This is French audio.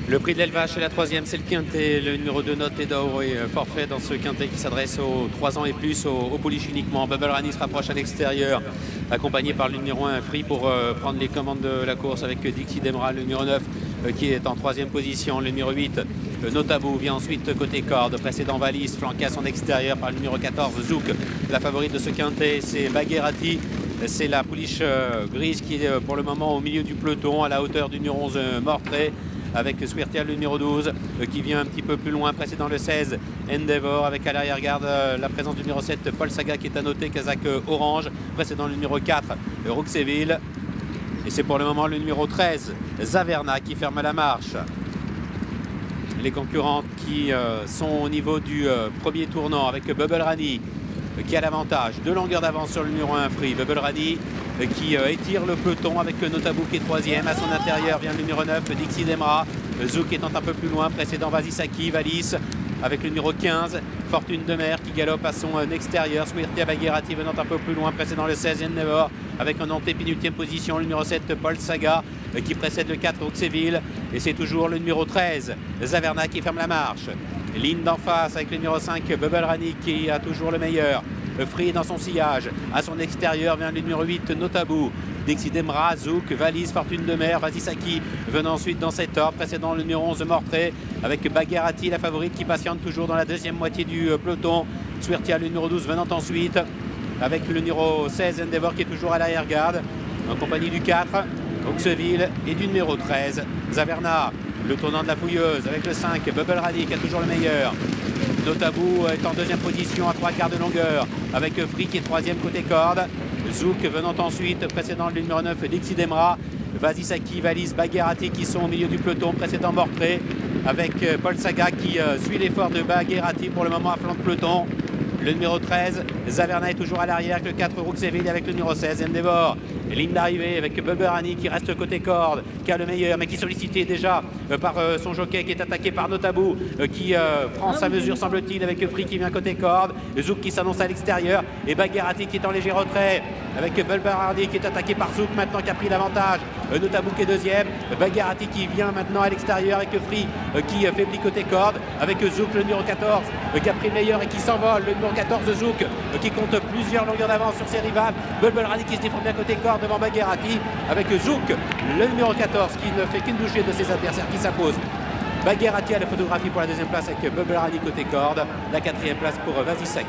Le prix de l'élevage chez la troisième, c'est le quintet. Le numéro 2, Note et d'Or, est forfait dans ce quintet qui s'adresse aux 3 ans et plus, aux pouliches uniquement. Bubble Rani se rapproche à l'extérieur, accompagné par le numéro 1, Free, pour prendre les commandes de la course avec Dixie Demra, le numéro 9, qui est en troisième position. Le numéro 8, Notabou, vient ensuite côté corde. Précédent Valise, flanqué à son extérieur par le numéro 14, Zouk. La favorite de ce quintet, c'est Bagherati. C'est la pouliche grise qui est pour le moment au milieu du peloton, à la hauteur du numéro 11, Mortray, avec Swirtial, le numéro 12, qui vient un petit peu plus loin, précédent le 16, Endeavor, avec à l'arrière-garde la présence du numéro 7, Paul Saga, qui est à noter, Kazakh Orange, précédent le numéro 4, Rouxéville. Et c'est pour le moment le numéro 13, Zaverna, qui ferme la marche. Les concurrentes qui sont au niveau du premier tournant, avec Bubble Rani, qui a l'avantage de longueur d'avance sur le numéro 1, Free. Bubble Rani qui étire le peloton avec Notabou qui est troisième. À son intérieur vient le numéro 9, Dixie Demra. Zouk étant un peu plus loin, précédent Vasisaki, Valis avec le numéro 15, Fortune de Mer qui galope à son extérieur. Swirtia Bagherati venant un peu plus loin, précédent le 16, Endeavor avec en antépénultième position le numéro 7, Paul Saga, qui précède le 4, Rouxéville. Et c'est toujours le numéro 13, Zaverna, qui ferme la marche. Ligne d'en face avec le numéro 5, Bubble Rani, qui a toujours le meilleur. Free dans son sillage. À son extérieur vient le numéro 8, Notabou. Dixie Demra, Zouk, Valise, Fortune de Mer, Vasisaki venant ensuite dans cet ordre, précédent le numéro 11, Mortray, avec Bagherati, la favorite, qui patiente toujours dans la deuxième moitié du peloton. Swirtia, le numéro 12, venant ensuite, avec le numéro 16, Endeavor, qui est toujours à l'arrière-garde, en compagnie du 4, Rouxéville, et du numéro 13, Zaverna. Le tournant de la fouilleuse avec le 5, Bubble Rani, qui a toujours le meilleur. Notabou est en deuxième position à 3/4 de longueur, avec Free qui est troisième côté corde. Zouk venant ensuite, précédent le numéro 9, Dixie Demra. Vasisaki, Valise, Bagherati qui sont au milieu du peloton, précédent Mortray, avec Paul Saga qui suit l'effort de Bagherati pour le moment à flanc de peloton. Le numéro 13, Zaverna, est toujours à l'arrière avec le 4, Rouxéville, avec le numéro 16, Endeavor. Ligne d'arrivée avec Bubble Rani qui reste côté corde, qui a le meilleur, mais qui est sollicité déjà par son jockey, qui est attaqué par Notabou, qui prend sa mesure, semble-t-il, avec Free qui vient côté corde. Zouk qui s'annonce à l'extérieur, et Bagherati qui est en léger retrait, avec Bubble Rani qui est attaqué par Zouk maintenant, qui a pris l'avantage. Notabou qui est deuxième, Bagherati qui vient maintenant à l'extérieur, avec Free qui faiblit côté corde, avec Zouk, le numéro 14, qui a pris le meilleur et qui s'envole. Le numéro 14, Zouk, qui compte plusieurs longueurs d'avance sur ses rivales. Bubble Rani qui se défend bien côté corde devant Bagherati, avec Zouk, le numéro 14, qui ne fait qu'une bouchée de ses adversaires, qui s'impose. Bagherati à la photographie pour la deuxième place, avec Bubble Rani côté corde. La quatrième place pour Vasisaki.